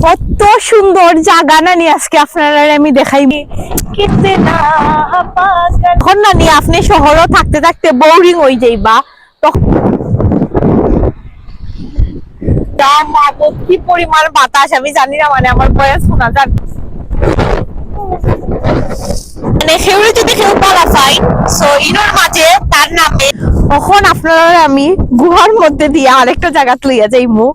কত সুন্দর জায়গা না নিয়ে আজকে আপনারা আমি দেখাইবি এখন না নিয়ে আপনি শহরও থাকতে থাকতে বোরিং হয়ে যাইবা তখন কি পরিমাণ বাতাস আমি জানি না, মানে আমার বয়স শোনা যান মানে সেউরে যদি কেউ বলা পাই সো ইনোর মাঝে তার নামে তখন আপনারা আমি গুহার মধ্যে দিয়ে আরেকটা জায়গা লইয়া যাইমু।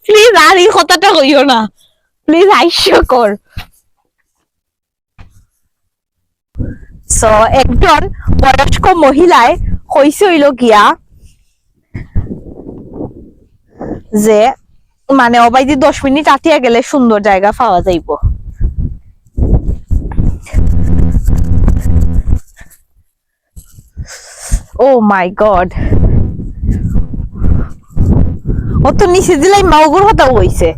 প্লিজ আর এই কথাটা কইও না, প্লিজ হাস্যকর। সো একজন বয়স্ক মহিলায় কইছে হইল গিয়া যে মানে অবাইদি 10 মিনিট আটিয়া গেলে সুন্দর জায়গা পাওয়া যাইব। ও মাই গড, ও তো নিচে দিলাই মাউগুর হতা হইছে।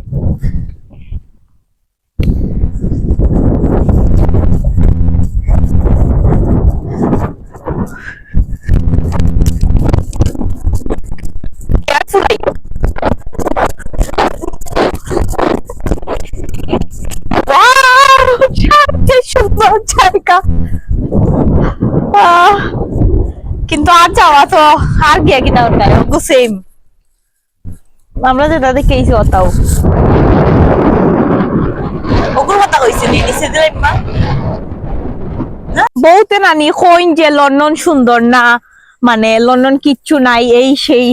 কিন্তু আর যাওয়া তো আর গিয়া কিনা সেম আমরা যেটা দেখেছি ওটাও ওগুলো কথা হয়েছে নিচে দিলে বউতে নানি কইন যে লন্ডন সুন্দর না, মানে লন্ডন কিচ্ছু নাই এই সেই,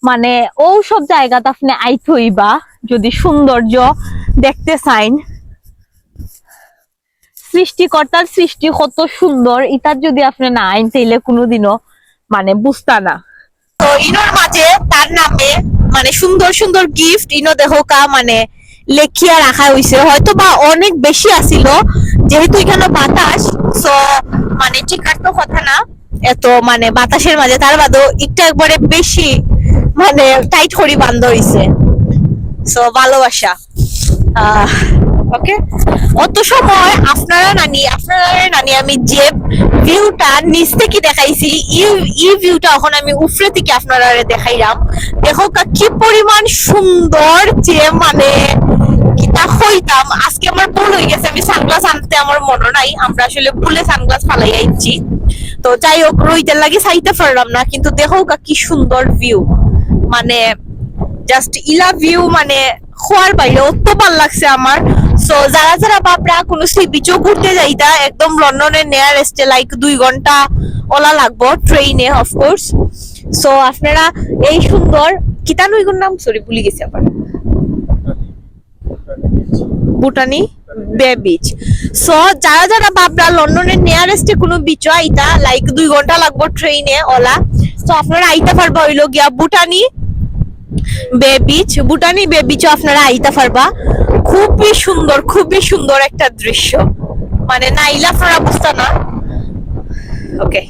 মানে ও সব জায়গাতে আপনি আইতে হইবা যদি সৌন্দর্য দেখতে চাইন। সৃষ্টিকর্তার সৃষ্টি কত সুন্দর, এটার যদি আপনি না আইন তাইলে কোনোদিনও মানে বুঝতা না। তো ইনোর মাঝে তার নামে মানে সুন্দর সুন্দর গিফট ইনো দেখোকা মানে লেখিয়া রাখা হইছে, হয়তো বা অনেক বেশি আসিল যেহেতু এখানে বাতাস সো মানে ঠিকঠাক তো কথা না এত মানে বাতাসের মাঝে, তার বাদেও একটু একবারে বেশি মানে টাইট করি বান্ধ হইছে। সো ভালোবাসা ওকে। অত সময় আপনারা নানি আমি যে ভিউটা নিচ থেকে দেখাইছি এই ভিউটা এখন আমি উপরে থেকে আপনারা দেখাইলাম। দেখো কি পরিমাণ সুন্দর, যে মানে কিতা হইতাম আজকে আমার ভুল হয়ে গেছে, আমি সানগ্লাস আনতে আমার মনে নাই, আমরা আসলে ভুলে সানগ্লাস ফালাই আইছি। তো যাই হোক রইতে লাগে চাইতে পারলাম না, কিন্তু দেখো কি সুন্দর ভিউ, মানে জাস্ট ইলা ভিউ মানে খোয়ার বাইরে অত ভাল লাগছে আমার। সো যারা যারা বাপরা কোনো সি বিচও ঘুরতে যাইতা একদম লন্ডনের নিয়ারেস্টে লাইক 2 ঘন্টা ওলা লাগবো ট্রেইনে অফকোর্স। সো আপনারা এই সুন্দর কিতানুইগুর নাম সরি ভুলে গেছি আবার, বুটানি বে বিচ। সো যারা যারা বাপরা লন্ডনের নিয়ারেস্টে কোনো বিচ আইতা লাইক 2 ঘন্টা লাগবো ট্রেইনে ওলা, তো আপনারা আইতা পারবা হইলো গিয়া বুটানি বে বিচ। বুটানি বে বিচও আপনারা আইতা পারবা, খুবই সুন্দর একটা দৃশ্য, মানে নাইলে আপনারা বুঝতা না। ওকে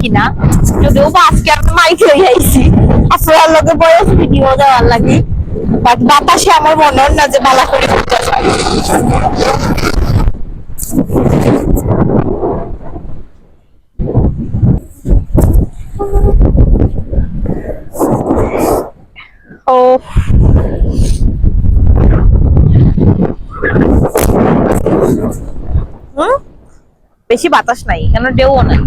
কিনা যদিও বা আজকে আমি মাইক লই আইছি আপনার লগে বয়স ভিডিও দেওয়ার লাগি, বাট বাতাসে আমার মনে হয় না যে বালা করে উঠতে পারে। ও বেশি বাতাস নাই কেন ঢেউ নাই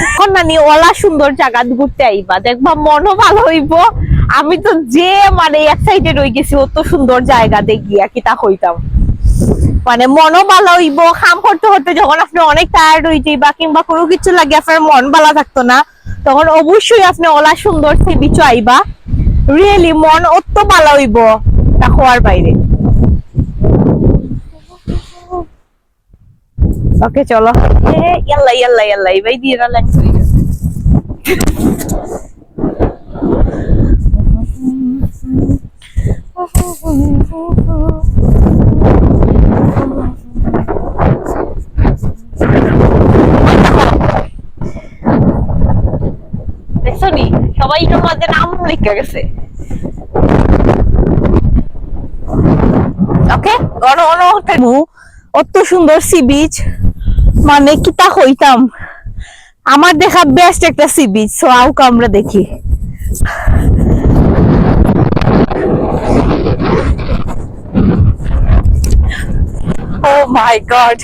এখন নানি ওলা সুন্দর জায়গা ঘুরতে আইবা দেখবা মনও ভালো হইব। আমি তো যে মানে এক্সাইটেড হয়ে গেছি অত সুন্দর জায়গা দেখিয়া কিতা হইতাম, মানে মনও ভালো হইব। কাম করতে করতে যখন আপনি অনেক টায়ার্ড হয়ে যাইবা কিংবা কোনো কিছু লাগে আপনার মন ভালো থাকতো না, তখন অবশ্যই আপনি ওলা সুন্দর সে বিচ আইবা, রিয়েলি মন অত ভালো হইব তা হওয়ার বাইরে। ওকে চলো ইয়াল্লা ইয়াল্লা ইয়াল্লা ভাই দিয়ে না লাগছে। সবাই এটার মাঝে নাম লিখে গেছে। ওকে, অত সুন্দর সি বিচ, মানে কিতা হইতাম, আমার দেখা বেস্ট একটা সি বিচ। সো আউক আমরা দেখি। ও মাই গড,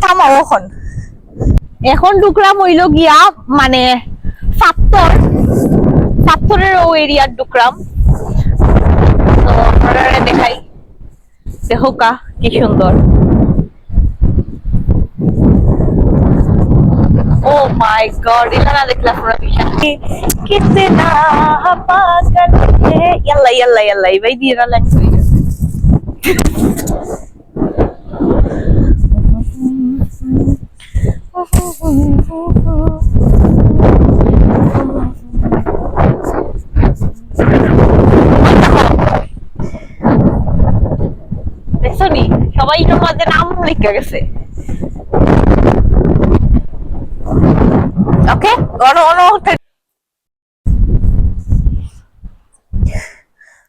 থামাও এখন। এখন ঢুকলাম হইল গিয়া মানে পাথরের ও এরিয়ার ঢুকলাম। তো আপনারা দেখাই, দেখো কা কি সুন্দর। ও মাই গড, এটা না দেখলে আপনারা বিশ্বাস কিতনা পাগল है। ইয়াল্লা ইয়াল্লা ইয়াল্লা, ভাই দিয়ে না লাইন হয়ে গেছে। দেখছনি সবাই এটার মধ্যে নাম লিখে গেছে। ওকে,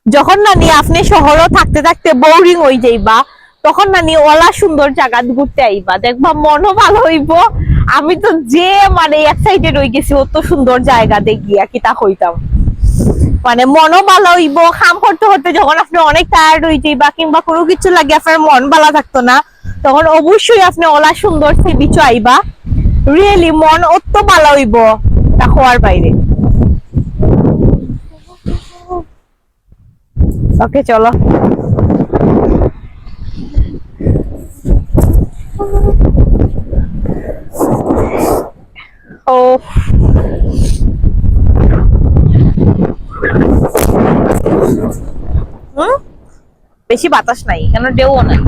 যখন নানি আপনি শহরও থাকতে থাকতে বোরিং হয়ে যাইবা, তখন নানি ওলা সুন্দর জায়গা ঘুরতে আইবা, দেখবা মনও ভালো হইব। আমি তো যে মানে এক্সাইটেড হয়ে গেছি অত সুন্দর জায়গা দেখিয়া কিতা হইতাম, মানে মনও ভালো হইব। কাম করতে করতে যখন আপনি অনেক টায়ার্ড হয়ে যাইবা কিংবা কোনো কিছু লাগে আপনার মন ভালো থাকতো না, তখন অবশ্যই আপনি ওলা সুন্দর সে বিচ আইবা, রিয়েলি মন অত ভালো হইব তা হওয়ার বাইরে। ওকে চলো। ও বেশি বাতাস নাই কেন, ঢেউ নাই।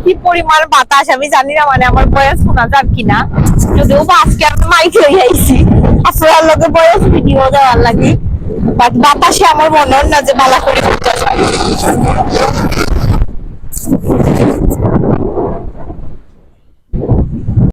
কি পরিমাণ বাতাস আমি জানি না, মানে আমার বয়স শোনা যাক কিনা, যদিও বা আজকে আমি মাইক হয়ে আইছি আপনার লোকে বয়স ভিডিও দেওয়ার লাগে, বাট বাতাসে আমার মনে হয় না যে বালা করে